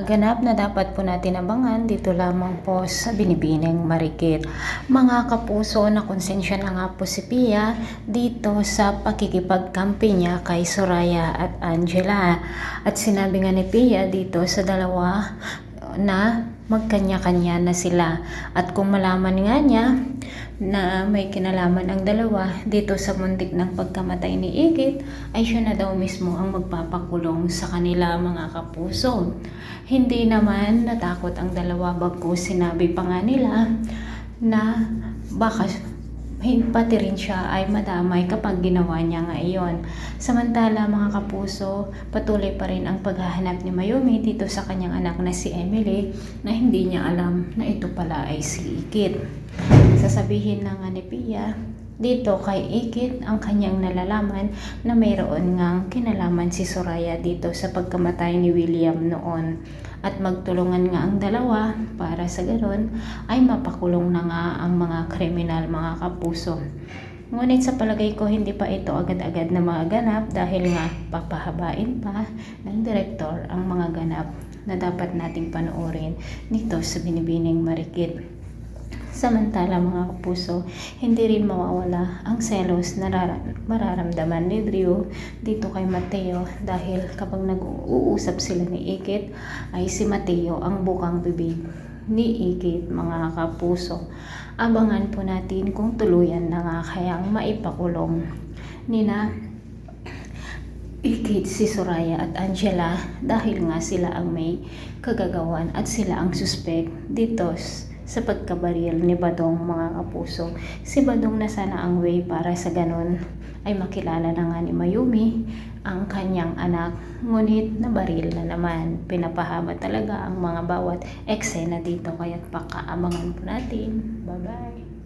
Ganap na dapat po natin abangan dito lamang po sa Binibining Marikit. Mga kapuso, na konsensya na nga po si Pia dito sa pakikipagkampi niya kay Soraya at Angela. At sinabi nga ni Pia dito sa dalawa na magkanya-kanya na sila. At kung malaman nga niya na may kinalaman ang dalawa dito sa muntik ng pagkamatay ni Igit, ay siya na daw mismo ang magpapakulong sa kanila, mga kapuso. Hindi naman natakot ang dalawa, bagkus sinabi pa nga nila na baka pati rin siya ay madamay kapag ginawa niya nga iyon. Samantala, mga kapuso, patuloy pa rin ang paghahanap ni Mayumi dito sa kanyang anak na si Emily, na hindi niya alam na ito pala ay si Igit. Sasabihin na nga ni Pia dito kay Igit ang kanyang nalalaman na mayroon ngang kinalaman si Soraya dito sa pagkamatay ni William noon, at magtulungan nga ang dalawa para sa ganon ay mapakulong na nga ang mga kriminal, mga kapuso. Ngunit sa palagay ko, hindi pa ito agad-agad na maganap dahil nga papahabain pa ng direktor ang mga ganap na dapat nating panoorin nito sa Binibining Marikit. Samantala, mga kapuso, hindi rin mawawala ang selos na mararamdaman ni Drew dito kay Mateo, dahil kapag nag-uusap sila ni Igit ay si Mateo ang bukang bibig ni Igit, mga kapuso. Abangan po natin kung tuluyan na nga kayang maipakulong nina Igit si Soraya at Angela, dahil nga sila ang may kagagawan at sila ang suspect dito sa pagkabaril ni Badong, mga kapuso. Si Badong na sana ang way para sa ganon ay makilala na nga ni Mayumi ang kanyang anak, ngunit nabaril na naman. Pinapahaba talaga ang mga bawat eksena dito, kaya't pakaabangan po natin. Bye bye.